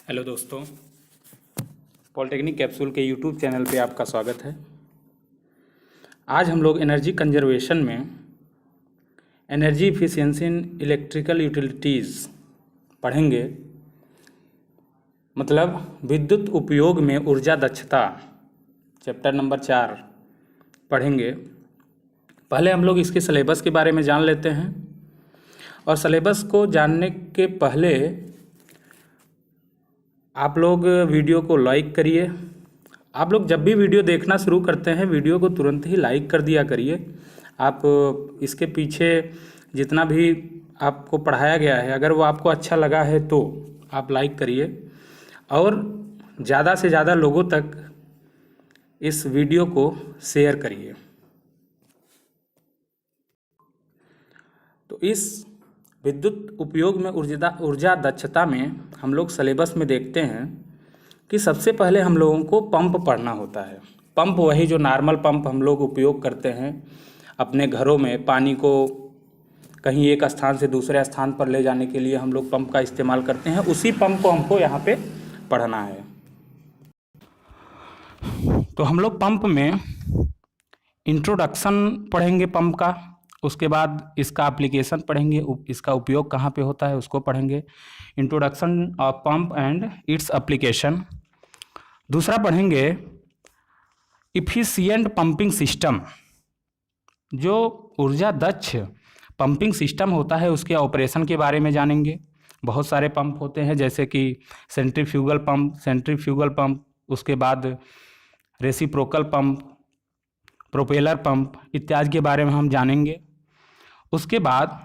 Hello दोस्तों, polytechnic capsule के YouTube channel पे आपका स्वागत है। आज हम लोग एनर्जी कंजर्वेशन में energy efficiency in electrical utilities पढ़ेंगे। मतलब विद्युत उपयोग में ऊर्जा दक्षता, चैप्टर नंबर 4 पढ़ेंगे। पहले हम लोग इसके सिलेबस के बारे में जान लेते हैं, और सिलेबस को जानने के पहले आप लोग वीडियो को लाइक करिए। आप लोग जब भी वीडियो देखना शुरू करते हैं, वीडियो को तुरंत ही लाइक कर दिया करिए। आप इसके पीछे जितना भी आपको पढ़ाया गया है, अगर वो आपको अच्छा लगा है तो आप लाइक करिए, और ज़्यादा से ज़्यादा लोगों तक इस वीडियो को शेयर करिए। तो इस विद्युत उपयोग में ऊर्जा दक्षता में हम लोग सिलेबस में देखते हैं कि सबसे पहले हम लोगों को पंप पढ़ना होता है। पंप वही जो नॉर्मल पंप हम लोग उपयोग करते हैं अपने घरों में, पानी को कहीं एक स्थान से दूसरे स्थान पर ले जाने के लिए हम लोग पंप का इस्तेमाल करते हैं। उसी पंप को हमको यहाँ पे पढ़ना है। तो हम लोग पंप में इंट्रोडक्शन पढ़ेंगे पंप का, उसके बाद इसका एप्लीकेशन पढ़ेंगे, इसका उपयोग कहाँ पे होता है उसको पढ़ेंगे। Introduction of pump and its application. दूसरा पढ़ेंगे इफिशिएंट पंपिंग सिस्टम। जो ऊर्जा दक्ष पंपिंग सिस्टम होता है उसके ऑपरेशन के बारे में जानेंगे। बहुत सारे पंप होते हैं, जैसे कि सेंट्रीफ्यूगल पंप, उसके बाद रेसिप्रोकल पंप, प्रोपेलर पंप इत्यादि के बारे में हम जानेंगे। उसके बाद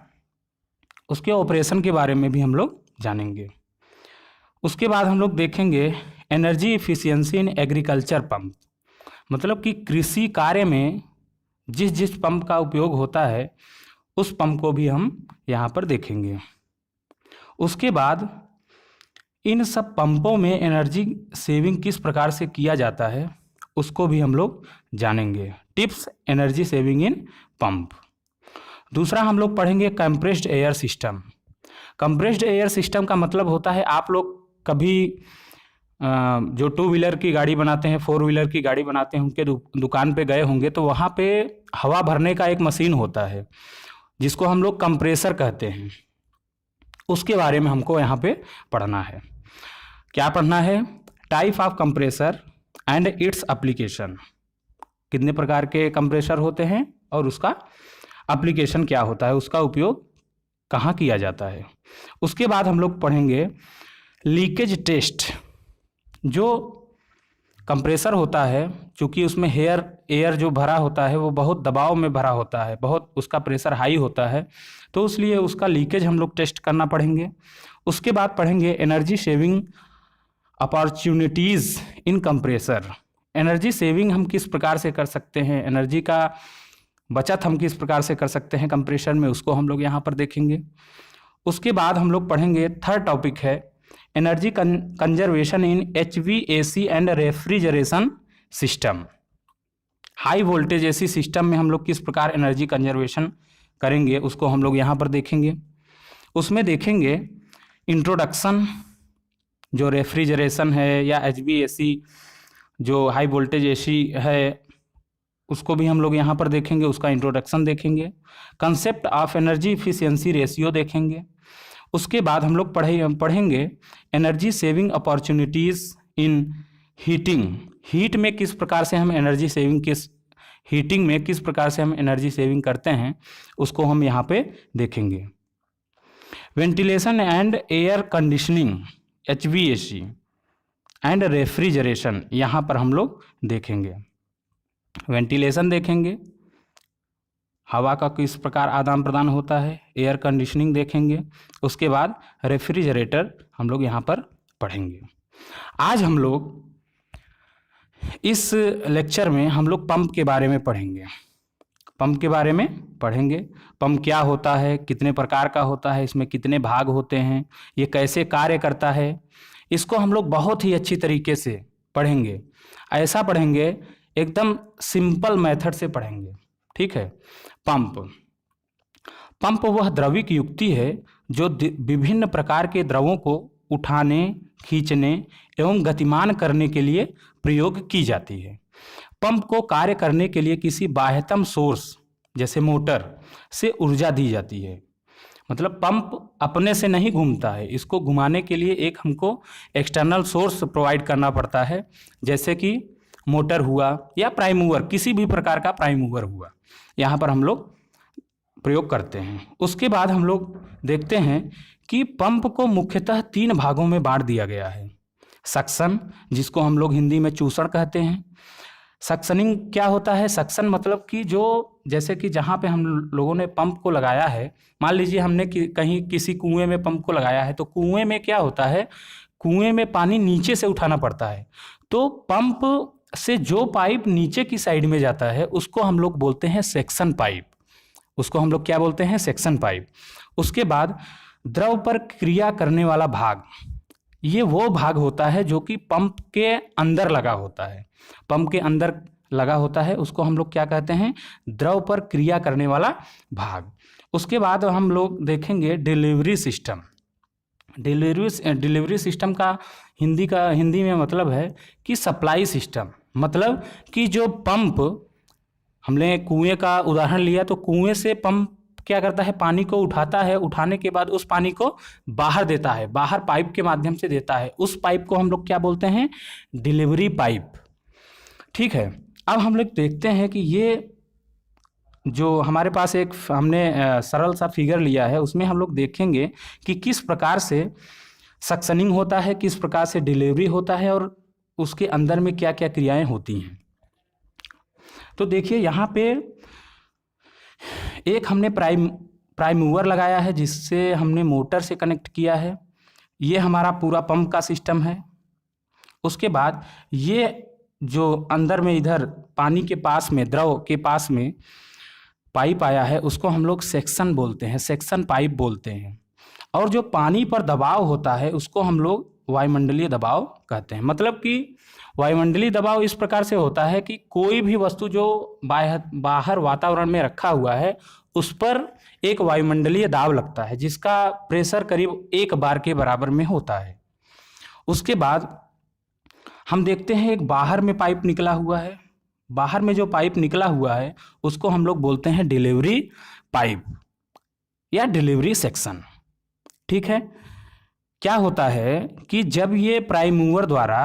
उसके ऑपरेशन के बारे में भी हम लोग जानेंगे। उसके बाद हम लोग देखेंगे energy efficiency in agriculture pump. मतलब कि कृषि कार्य में जिस जिस पंप का उपयोग होता है उस पंप को भी हम यहाँ पर देखेंगे। उसके बाद इन सब पंपों में एनर्जी सेविंग किस प्रकार से किया जाता है उसको भी हम लोग जानेंगे। Tips energy saving in pump. दूसरा हम लोग पढ़ेंगे compressed air system. Compressed air system का मतलब होता है, आप लोग कभी जो 2 व्हीलर की गाड़ी बनाते हैं, 4 व्हीलर की गाड़ी बनाते हैं, उनके दुकान पे गए होंगे तो वहाँ पे हवा भरने का एक मशीन होता है जिसको हम लोग कंप्रेसर कहते हैं। उसके बारे में हमको यहाँ पे पढ़ना है। क्या पढ़ना है? Type of compressor and its application. कितने प्रकार के कंप्रेसर होते हैं और उसका एप्लीकेशन क्या होता है, उसका उपयोग कहाँ किया जाता है। उसके बाद हम लोग पढ़ेंगे लीकेज टेस्ट। जो कंप्रेसर होता है, चूँकि उसमें एयर जो भरा होता है वो बहुत दबाव में भरा होता है, बहुत उसका प्रेशर हाई होता है, तो इसलिए उसका लीकेज हम लोग टेस्ट करना पढ़ेंगे। उसके बाद पढ़ेंगे एनर्जी सेविंग अपॉर्चुनिटीज़ इन कंप्रेसर। एनर्जी सेविंग हम किस प्रकार से कर सकते हैं, एनर्जी का बचत हम किस प्रकार से कर सकते हैं कंप्रेसर में, उसको हम लोग यहाँ पर देखेंगे। उसके बाद हम लोग पढ़ेंगे, थर्ड टॉपिक है energy conservation in HVAC and refrigeration system. High voltage AC system में हम लोग किस प्रकार एनर्जी कंजर्वेशन करेंगे उसको हम लोग यहाँ पर देखेंगे। उसमें देखेंगे इंट्रोडक्शन, जो रेफ्रिजरेशन है या HVAC जो हाई वोल्टेज एसी है उसको भी हम लोग यहाँ पर देखेंगे, उसका इंट्रोडक्शन देखेंगे। Concept of energy efficiency ratio देखेंगे। उसके बाद हम लोग पढ़ेंगे एनर्जी सेविंग अपॉर्चुनिटीज़ इन हीटिंग। हीट में किस प्रकार से हम एनर्जी सेविंग हीटिंग में किस प्रकार से हम एनर्जी सेविंग करते हैं उसको हम यहाँ पे देखेंगे। Ventilation and air conditioning HVAC and refrigeration यहाँ पर हम लोग देखेंगे। वेंटिलेशन देखेंगे, हवा का किस प्रकार आदान प्रदान होता है, एयर कंडीशनिंग देखेंगे। उसके बाद रेफ्रिजरेटर हम लोग यहाँ पर पढ़ेंगे। आज हम लोग इस लेक्चर में हम लोग पंप के बारे में पढ़ेंगे। पंप के बारे में पढ़ेंगे, पंप क्या होता है, कितने प्रकार का होता है, इसमें कितने भाग होते हैं, ये कैसे कार्य करता है, इसको हम लोग बहुत ही अच्छी तरीके से पढ़ेंगे। ऐसा पढ़ेंगे, एकदम सिंपल मेथड से पढ़ेंगे, ठीक है। पंप वह द्रविक युक्ति है जो विभिन्न प्रकार के द्रवों को उठाने खींचने एवं गतिमान करने के लिए प्रयोग की जाती है। पंप को कार्य करने के लिए किसी बाह्यतम सोर्स जैसे मोटर से ऊर्जा दी जाती है। मतलब पंप अपने से नहीं घूमता है, इसको घुमाने के लिए एक हमको एक्सटर्नल सोर्स प्रोवाइड करना पड़ता है, जैसे कि मोटर हुआ या प्राइम मूवर, किसी भी प्रकार का प्राइम मूवर हुआ, यहाँ पर हम लोग प्रयोग करते हैं। उसके बाद हम लोग देखते हैं कि पंप को मुख्यतः 3 भागों में बांट दिया गया है। सक्शन, जिसको हम लोग हिंदी में चूसण कहते हैं। सक्शनिंग क्या होता है? सक्शन मतलब कि जो जैसे कि जहाँ पे हम लोगों ने पंप को लगाया है, मान लीजिए हमने कहीं किसी कुएं में पंप को लगाया है, तो कुएं में क्या होता है, कुएं में पानी नीचे से उठाना पड़ता है, तो पंप से जो पाइप नीचे की साइड में जाता है उसको हम लोग बोलते हैं सेक्शन पाइप। उसको हम लोग क्या बोलते हैं? Section pipe. उसके बाद द्रव पर क्रिया करने वाला भाग, ये वो भाग होता है जो कि पंप के अंदर लगा होता है। पंप के अंदर लगा होता है उसको हम लोग क्या कहते हैं? द्रव पर क्रिया करने वाला भाग। उसके बाद हम लोग देखेंगे डिलीवरी सिस्टम। डिलीवरी सिस्टम का हिंदी में मतलब है कि सप्लाई सिस्टम। मतलब कि जो पंप, हमने कुएं का उदाहरण लिया, तो कुएं से पंप क्या करता है? पानी को उठाता है, उठाने के बाद उस पानी को बाहर देता है, बाहर पाइप के माध्यम से देता है। उस पाइप को हम लोग क्या बोलते हैं? Delivery pipe. ठीक है, अब हम लोग देखते हैं कि ये जो हमारे पास एक हमने सरल सा फिगर लिया है, उसमें हम लोग देखेंगे कि किस प्रकार से सक्शनिंग होता है, किस प्रकार से डिलीवरी होता है और उसके अंदर में क्या क्या क्रियाएं होती हैं। तो देखिए यहाँ पे एक हमने प्राइम मूवर लगाया है जिससे हमने मोटर से कनेक्ट किया है। ये हमारा पूरा पंप का सिस्टम है। उसके बाद ये जो अंदर में इधर पानी के पास में, द्रव के पास में पाइप आया है, उसको हम लोग सेक्शन बोलते हैं, सेक्शन पाइप बोलते हैं। और जो पानी पर दबाव होता है उसको हम लोग वायुमंडलीय दबाव कहते हैं। मतलब कि वायुमंडलीय दबाव इस प्रकार से होता है कि कोई भी वस्तु जो बाहर वातावरण में रखा हुआ है उस पर एक वायुमंडलीय दाब लगता है जिसका प्रेशर करीब 1 बार के बराबर में होता है। उसके बाद हम देखते हैं एक बाहर में पाइप निकला हुआ है। बाहर में जो पाइप निकला हुआ है उसको हम लोग बोलते हैं डिलीवरी पाइप या डिलीवरी सेक्शन। ठीक है, क्या होता है कि जब ये प्राइम मूवर द्वारा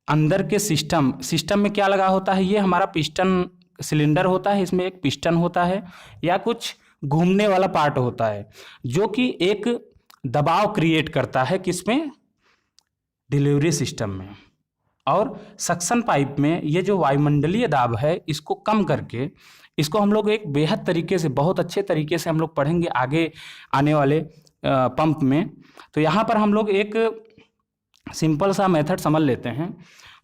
अंदर के सिस्टम में क्या लगा होता है, ये हमारा पिस्टन सिलेंडर होता है, इसमें एक पिस्टन होता है या कुछ घूमने वाला पार्ट होता है जो कि एक दबाव क्रिएट करता है, किसमें? डिलीवरी सिस्टम में। और सक्शन पाइप में ये जो वायुमंडलीय दाब है इसको कम करके, इसको हम लोग एक बेहद तरीके से, बहुत अच्छे तरीके से हम लोग पढ़ेंगे आगे आने वाले पंप में। तो यहाँ पर हम लोग एक सिंपल सा मेथड समझ लेते हैं।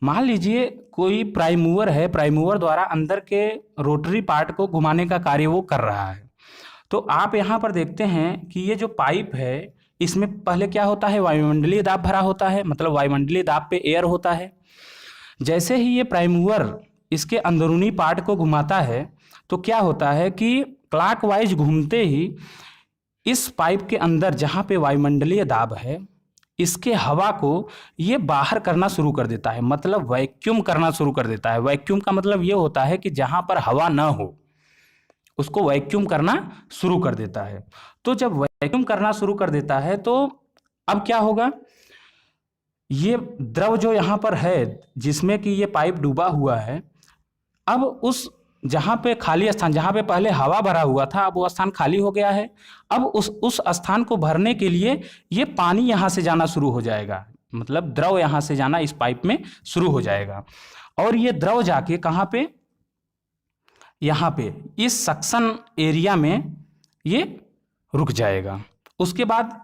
मान लीजिए कोई प्राइम मूवर है, प्राइम मूवर द्वारा अंदर के रोटरी पार्ट को घुमाने का कार्य वो कर रहा है। तो आप यहाँ पर देखते हैं कि ये जो पाइप है इसमें पहले क्या होता है? वायुमंडलीय दाब भरा होता है, मतलब वायुमंडलीय दाब पे एयर होता है। जैसे ही ये प्राइम मूवर इसके अंदरूनी पार्ट को घुमाता है तो क्या होता है कि क्लॉकवाइज घूमते ही इस पाइप के अंदर जहाँ पे वायुमंडलीय दाब है इसके हवा को ये बाहर करना शुरू कर देता है, मतलब वैक्यूम करना शुरू कर देता है। वैक्यूम का मतलब ये होता है कि जहाँ पर हवा ना हो उसको वैक्यूम करना शुरू कर देता है। तो जब वैक्यूम करना शुरू कर देता है तो अब क्या होगा? ये द्रव जो यहाँ पर है जिसमें कि ये पाइप डूबा हुआ है, अब उस जहाँ पे खाली स्थान, जहाँ पे पहले हवा भरा हुआ था, अब वो स्थान खाली हो गया है। अब उस स्थान को भरने के लिए ये पानी यहाँ से जाना शुरू हो जाएगा, मतलब द्रव यहाँ से जाना इस पाइप में शुरू हो जाएगा। और ये द्रव जाके कहाँ पे? यहाँ पे इस सक्शन एरिया में ये रुक जाएगा। उसके बाद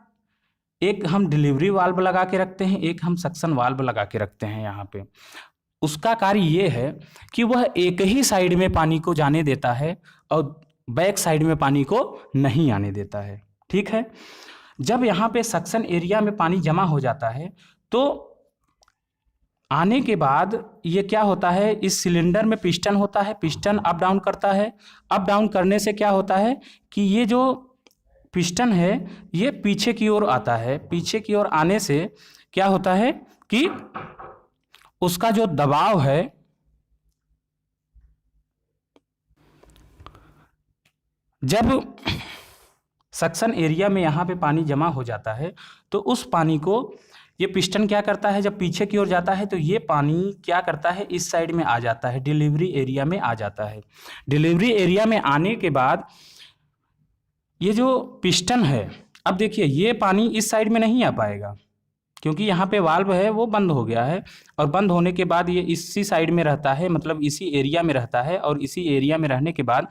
एक हम डिलीवरी वाल्व लगा के रखते हैं, एक हम सक्शन वाल्व लगा के रखते हैं यहाँ पे। उसका कार्य ये है कि वह एक ही साइड में पानी को जाने देता है और बैक साइड में पानी को नहीं आने देता है। ठीक है, जब यहाँ पे सक्शन एरिया में पानी जमा हो जाता है तो आने के बाद ये क्या होता है, इस सिलेंडर में पिस्टन होता है, पिस्टन अप डाउन करता है। अप डाउन करने से क्या होता है कि ये जो पिस्टन है ये पीछे की ओर आता है। पीछे की ओर आने से क्या होता है कि उसका जो दबाव है, जब सक्शन एरिया में यहाँ पे पानी जमा हो जाता है तो उस पानी को ये पिस्टन क्या करता है, जब पीछे की ओर जाता है तो ये पानी क्या करता है, इस साइड में आ जाता है, डिलीवरी एरिया में आ जाता है। डिलीवरी एरिया में आने के बाद ये जो पिस्टन है, अब देखिए ये पानी इस साइड में नहीं आ पाएगा क्योंकि यहाँ पे वाल्व है वो बंद हो गया है, और बंद होने के बाद ये इसी साइड में रहता है, मतलब इसी एरिया में रहता है, और इसी एरिया में रहने के बाद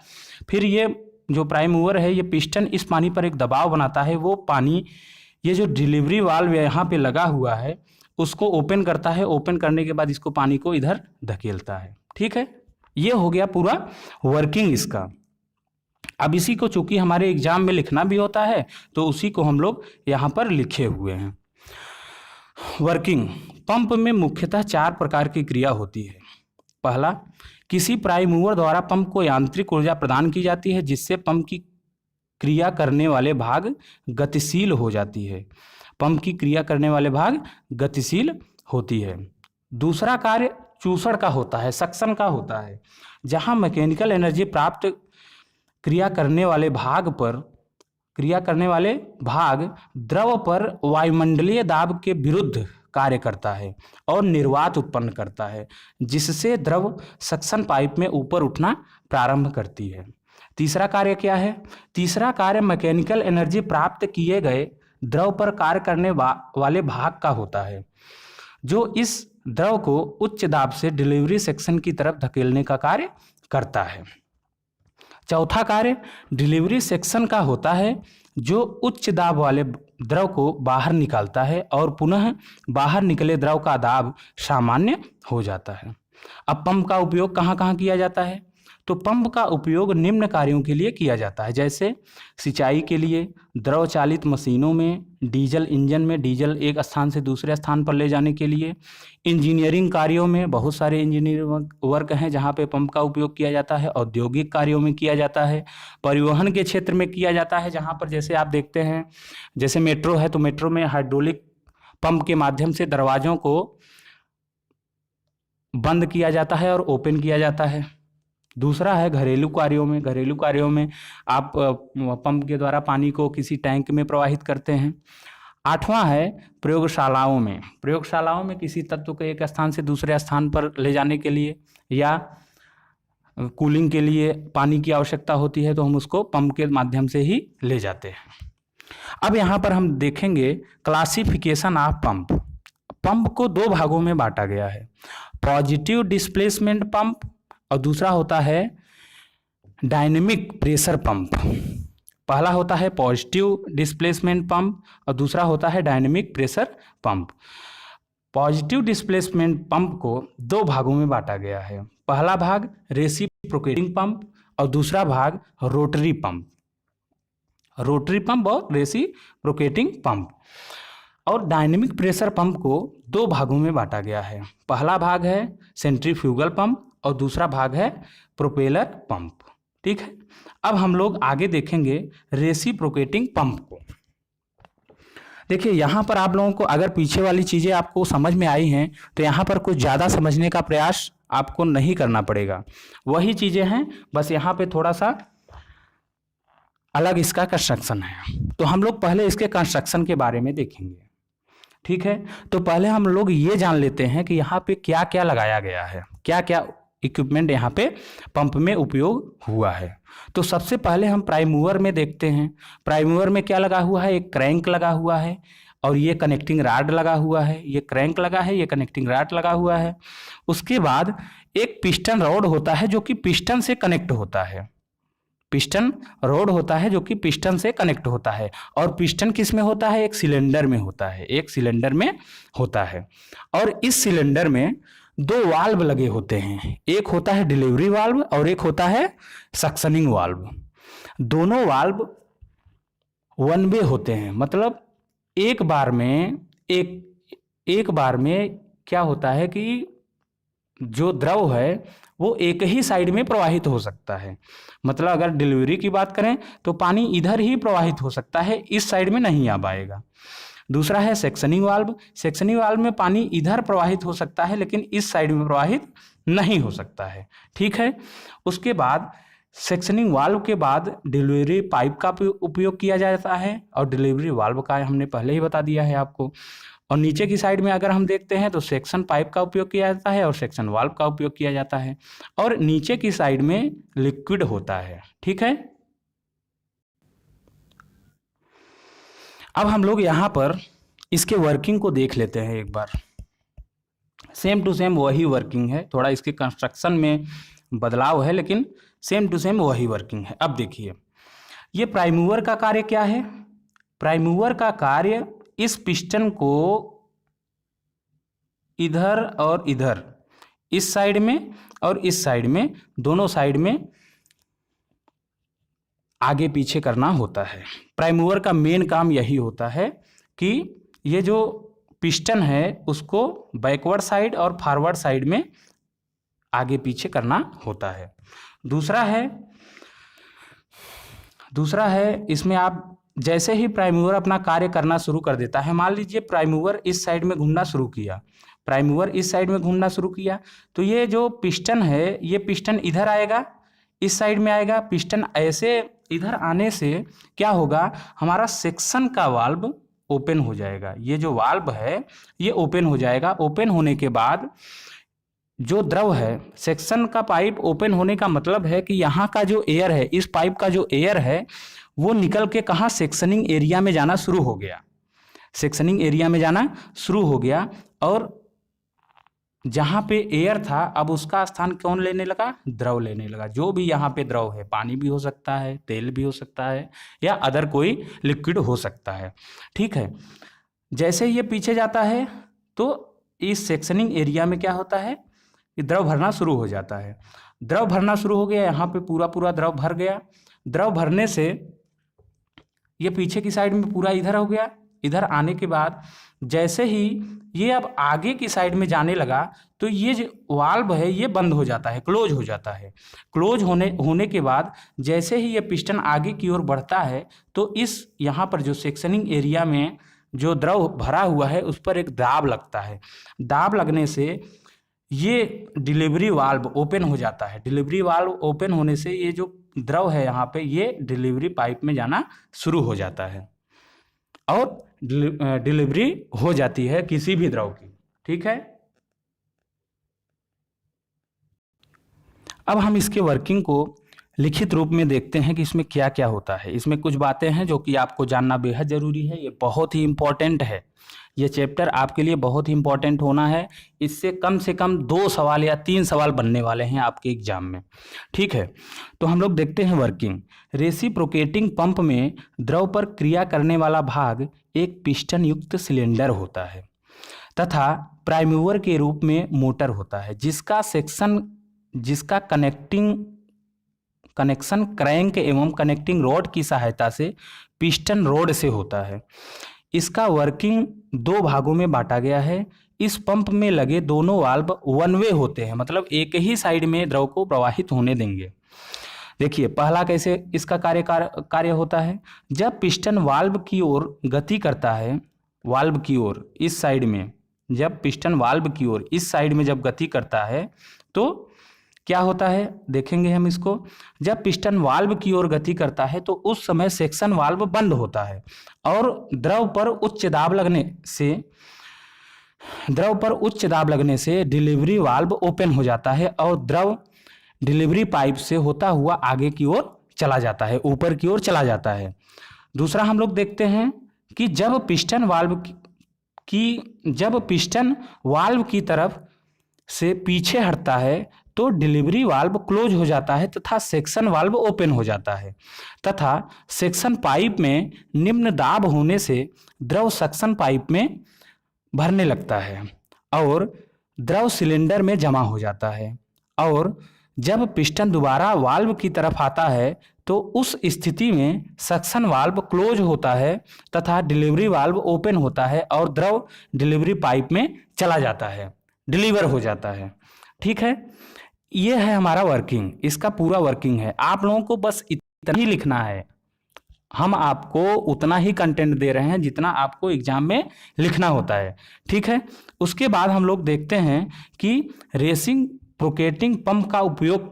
फिर ये जो प्राइम मूवर है, ये पिस्टन इस पानी पर एक दबाव बनाता है। वो पानी ये जो डिलीवरी वाल्व यहाँ पे लगा हुआ है उसको ओपन करता है, ओपन करने के बाद इसको पानी को इधर धकेलता है। ठीक है, ये हो गया पूरा वर्किंग इसका। अब इसी को चूंकि हमारे एग्जाम में लिखना भी होता है तो उसी को हम लोग यहाँ पर लिखे हुए हैं। वर्किंग पंप में मुख्यतः 4 प्रकार की क्रिया होती है। पहला, किसी प्राइम मूवर द्वारा पंप को यांत्रिक ऊर्जा प्रदान की जाती है जिससे पंप की क्रिया करने वाले भाग गतिशील हो जाती है। पंप की क्रिया करने वाले भाग गतिशील होती है। दूसरा कार्य चूसण का होता है, सक्शन का होता है, जहां मैकेनिकल एनर्जी प्राप्त क्रिया करने वाले भाग द्रव पर वायुमंडलीय दाब के विरुद्ध कार्य करता है और निर्वात उत्पन्न करता है, जिससे द्रव सक्शन पाइप में ऊपर उठना प्रारंभ करती है। तीसरा कार्य क्या है? तीसरा कार्य मैकेनिकल एनर्जी प्राप्त किए गए द्रव पर कार्य करने वाले भाग का होता है, जो इस द्रव को उच्च दाब से डिलीवरी सेक्शन की तरफ धकेलने का कार्य करता है। चौथा कार्य डिलीवरी सेक्शन का होता है, जो उच्च दाब वाले द्रव को बाहर निकालता है और पुनः बाहर निकले द्रव का दाब सामान्य हो जाता है। अब पंप का उपयोग कहाँ कहाँ किया जाता है? तो पंप का उपयोग निम्न कार्यों के लिए किया जाता है, जैसे सिंचाई के लिए, द्रव चालित मशीनों में, डीजल इंजन में डीजल एक स्थान से दूसरे स्थान पर ले जाने के लिए, इंजीनियरिंग कार्यों में, बहुत सारे इंजीनियरिंग वर्क हैं जहाँ पे पंप का उपयोग किया जाता है, औद्योगिक कार्यों में किया जाता है, परिवहन के क्षेत्र में किया जाता है, जहाँ पर जैसे आप देखते हैं जैसे मेट्रो है तो मेट्रो में हाइड्रोलिक पंप के माध्यम से दरवाजों को बंद किया जाता है और ओपन किया जाता है। दूसरा है घरेलू कार्यों में आप पंप के द्वारा पानी को किसी टैंक में प्रवाहित करते हैं। आठवां है प्रयोगशालाओं में किसी तत्व को एक स्थान से दूसरे स्थान पर ले जाने के लिए या कूलिंग के लिए पानी की आवश्यकता होती है तो हम उसको पंप के माध्यम से ही ले जाते हैं। अब यहाँ पर हम देखेंगे क्लासिफिकेशन ऑफ पंप। पंप को 2 भागों में बांटा गया है, पॉजिटिव डिस्प्लेसमेंट पंप और दूसरा होता है डायनेमिक प्रेशर पंप। पहला होता है पॉजिटिव डिस्प्लेसमेंट पंप और दूसरा होता है dynamic pressure pump. Positive displacement pump को 2 भागों में बांटा गया है। पहला भाग रेसिप्रोकेटिंग पंप और दूसरा भाग रोटरी पंप और रेसिप्रोकेटिंग पंप। और डायनेमिक प्रेशर पंप को 2 भागों में बांटा गया है। पहला भाग है सेंट्रीफ्यूगल पंप और दूसरा भाग है प्रोपेलर पंप। ठीक है, अब हम लोग आगे देखेंगे रेसिप्रोकेटिंग पंप को। देखिए यहाँ पर आप लोगों को अगर पीछे वाली चीज़ें आपको समझ में आई हैं तो यहाँ पर कुछ ज़्यादा समझने का प्रयास आपको नहीं करना पड़ेगा, वही चीज़ें हैं, बस यहाँ पे थोड़ा सा अलग इसका कंस्ट्रक्शन है। तो हम लोग पहले इसके कंस्ट्रक्शन के बारे में देखेंगे। ठीक है, तो पहले हम लोग ये जान लेते हैं कि यहाँ पे क्या क्या लगाया गया है, क्या क्या इक्विपमेंट यहाँ पे पंप में उपयोग हुआ है। तो सबसे पहले हम प्राइम मूवर में देखते हैं। प्राइम मूवर में क्या लगा हुआ है? एक क्रैंक लगा हुआ है और ये कनेक्टिंग रॉड लगा हुआ है, ये क्रैंक लगा है, ये कनेक्टिंग रॉड लगा हुआ है। उसके बाद एक पिस्टन रॉड होता है जो कि पिस्टन से कनेक्ट होता है, पिस्टन रॉड होता है जो कि पिस्टन से कनेक्ट होता है। और पिस्टन किस में होता है? एक सिलेंडर में होता है, एक सिलेंडर में होता है। और इस सिलेंडर में 2 वाल्व लगे होते हैं, एक होता है डिलीवरी वाल्व और एक होता है सक्शनिंग वाल्व। दोनों वाल्व 1 वे होते हैं, मतलब एक बार में क्या होता है कि जो द्रव है वो एक ही साइड में प्रवाहित हो सकता है। मतलब अगर डिलीवरी की बात करें तो पानी इधर ही प्रवाहित हो सकता है, इस साइड में नहीं आ पाएगा। दूसरा है सेक्शनिंग वाल्व। सेक्शनिंग वाल्व में पानी इधर प्रवाहित हो सकता है लेकिन इस साइड में प्रवाहित नहीं हो सकता है, ठीक है। उसके बाद सेक्शनिंग वाल्व के बाद डिलीवरी पाइप का उपयोग किया जाता है, और डिलीवरी वाल्व का हमने पहले ही बता दिया है आपको। और नीचे की साइड में अगर हम देखते हैं तो सेक्शन पाइप का उपयोग किया जाता है और सेक्शन वाल्व का उपयोग किया जाता है, और नीचे की साइड में लिक्विड होता है, ठीक है। अब हम लोग यहाँ पर इसके वर्किंग को देख लेते हैं एक बार। सेम टू सेम वही वर्किंग है, थोड़ा इसके कंस्ट्रक्शन में बदलाव है लेकिन सेम टू सेम वही वर्किंग है। अब देखिए, ये प्राइम मूवर का कार्य क्या है। प्राइम मूवर का कार्य इस पिस्टन को इधर और इधर, इस साइड में और इस साइड में, दोनों साइड में आगे पीछे करना होता है। प्राइम मूवर का मेन काम यही होता है कि ये जो पिस्टन है उसको बैकवर्ड साइड और फॉरवर्ड साइड में आगे पीछे करना होता है। दूसरा है इसमें आप जैसे ही प्राइम मूवर अपना कार्य करना शुरू कर देता है, मान लीजिए प्राइम मूवर इस साइड में घूमना शुरू किया, प्राइम मूवर इस साइड में घूमना शुरू किया, तो ये जो पिस्टन है ये पिस्टन इधर आएगा, इस साइड में आएगा। पिस्टन ऐसे इधर आने से क्या होगा, हमारा सेक्शन का वाल्व ओपन हो जाएगा। ये जो वाल्व है ये ओपन हो जाएगा। ओपन होने के बाद जो द्रव है, सेक्शन का पाइप ओपन होने का मतलब है कि यहाँ का जो एयर है, इस पाइप का जो एयर है वो निकल के कहाँ, सेक्शनिंग एरिया में जाना शुरू हो गया। सेक्शनिंग एरिया में जाना शुरू हो गया, और जहाँ पे एयर था अब उसका स्थान कौन लेने लगा, द्रव लेने लगा। जो भी यहाँ पे द्रव है, पानी भी हो सकता है, तेल भी हो सकता है, या अदर कोई लिक्विड हो सकता है, ठीक है। जैसे ये पीछे जाता है तो इस सेक्शनिंग एरिया में क्या होता है कि द्रव भरना शुरू हो जाता है। द्रव भरना शुरू हो गया, यहाँ पे पूरा पूरा द्रव भर गया। द्रव भरने से ये पीछे की साइड में पूरा इधर हो गया। इधर आने के बाद जैसे ही ये अब आगे की साइड में जाने लगा तो ये जो वाल्व है ये बंद हो जाता है, क्लोज हो जाता है। क्लोज होने के बाद जैसे ही ये पिस्टन आगे की ओर बढ़ता है तो इस यहाँ पर जो सेक्शनिंग एरिया में जो द्रव भरा हुआ है उस पर एक दाब लगता है। दाब लगने से ये डिलीवरी वाल्व ओपन हो जाता है। डिलीवरी वाल्व ओपन होने से ये जो द्रव है यहाँ पे ये डिलीवरी पाइप में जाना शुरू हो जाता है और डिलीवरी हो जाती है किसी भी द्रव की, ठीक है। अब हम इसके वर्किंग को लिखित रूप में देखते हैं कि इसमें क्या क्या होता है। इसमें कुछ बातें हैं जो कि आपको जानना बेहद ज़रूरी है, ये बहुत ही इम्पोर्टेंट है। ये चैप्टर आपके लिए बहुत ही इम्पोर्टेंट होना है। इससे कम से कम 2 सवाल या 3 सवाल बनने वाले हैं आपके एग्जाम में, ठीक है। तो हम लोग देखते हैं वर्किंग। रेसिप्रोकेटिंग पंप में द्रव पर क्रिया करने वाला भाग एक पिस्टन युक्त सिलेंडर होता है तथा प्राइम मूवर के रूप में मोटर होता है जिसका कनेक्शन क्रैंक एवं कनेक्टिंग रॉड की सहायता से पिस्टन रॉड से होता है। इसका वर्किंग 2 भागों में बांटा गया है। इस पंप में लगे दोनों वाल्व वन वे होते हैं, मतलब एक ही साइड में द्रव को प्रवाहित होने देंगे। देखिए पहला कैसे इसका कार्य होता है। जब पिस्टन वाल्व की ओर गति करता है, वाल्व की ओर इस साइड में, जब पिस्टन वाल्व की ओर इस साइड में जब गति करता है तो क्या होता है, देखेंगे हम इसको। जब पिस्टन वाल्व की ओर गति करता है तो उस समय सेक्शन वाल्व बंद होता है और द्रव पर उच्च दाब लगने से डिलीवरी वाल्व ओपन हो जाता है और द्रव डिलीवरी पाइप से होता हुआ आगे की ओर चला जाता है, ऊपर की ओर चला जाता है। दूसरा हम लोग देखते हैं कि जब पिस्टन वाल्व की तरफ से पीछे हटता है तो डिलीवरी वाल्व क्लोज हो जाता है तथा सेक्शन वाल्व ओपन हो जाता है तथा सेक्शन पाइप में निम्न दाब होने से द्रव सक्शन पाइप में भरने लगता है और द्रव सिलेंडर में जमा हो जाता है। और जब पिस्टन दोबारा वाल्व की तरफ आता है तो उस स्थिति में सक्शन वाल्व क्लोज होता है तथा डिलीवरी वाल्व ओपन होता है और द्रव डिलीवरी पाइप में चला जाता है, डिलीवर हो जाता है, ठीक है। ये है हमारा वर्किंग, इसका पूरा वर्किंग है। आप लोगों को बस इतना ही लिखना है। हम आपको उतना ही कंटेंट दे रहे हैं जितना आपको एग्जाम में लिखना होता है, ठीक है। उसके बाद हम लोग देखते हैं कि रेसिंग प्रोकेटिंग पंप का उपयोग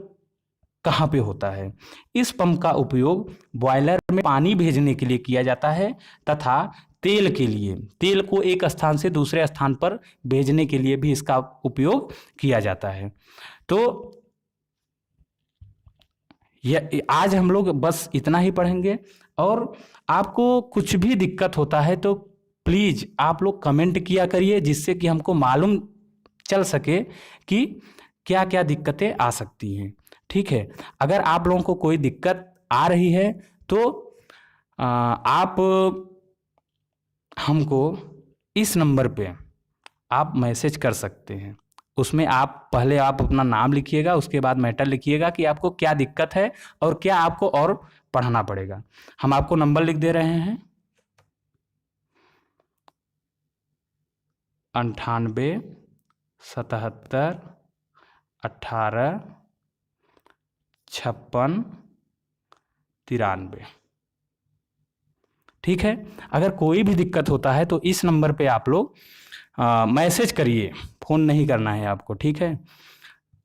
कहाँ पे होता है। इस पंप का उपयोग बॉयलर में पानी भेजने के लिए किया जाता है तथा तेल के लिए, तेल को एक स्थान से दूसरे स्थान पर भेजने के लिए भी इसका उपयोग किया जाता है। तो आज हम लोग बस इतना ही पढ़ेंगे, और आपको कुछ भी दिक्कत होता है तो प्लीज़ आप लोग कमेंट किया करिए, जिससे कि हमको मालूम चल सके कि क्या क्या दिक्कतें आ सकती हैं, ठीक है। अगर आप लोगों को कोई दिक्कत आ रही है तो आप हमको इस नंबर पे आप मैसेज कर सकते हैं। उसमें पहले आप अपना नाम लिखिएगा, उसके बाद मैटर लिखिएगा कि आपको क्या दिक्कत है और क्या आपको और पढ़ना पड़ेगा। हम आपको नंबर लिख दे रहे हैं 98 77 18 56 93, ठीक है। अगर कोई भी दिक्कत होता है तो इस नंबर पे आप लोग मैसेज करिए, फ़ोन नहीं करना है आपको, ठीक है।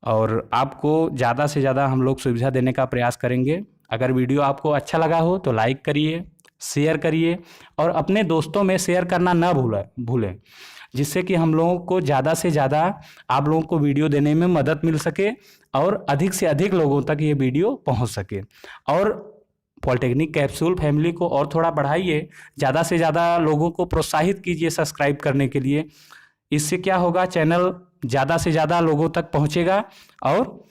और आपको ज़्यादा से ज़्यादा हम लोग सुविधा देने का प्रयास करेंगे। अगर वीडियो आपको अच्छा लगा हो तो लाइक करिए, शेयर करिए और अपने दोस्तों में शेयर करना ना भूलें, जिससे कि हम लोगों को ज़्यादा से ज़्यादा आप लोगों को वीडियो देने में मदद मिल सके और अधिक से अधिक लोगों तक ये वीडियो पहुंच सके। और पॉलिटेक्निक कैप्सूल फैमिली को और थोड़ा बढ़ाइए, ज़्यादा से ज़्यादा लोगों को प्रोत्साहित कीजिए सब्सक्राइब करने के लिए। इससे क्या होगा, चैनल ज़्यादा से ज़्यादा लोगों तक पहुंचेगा और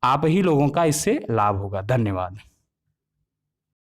आप ही लोगों का इससे लाभ होगा। धन्यवाद।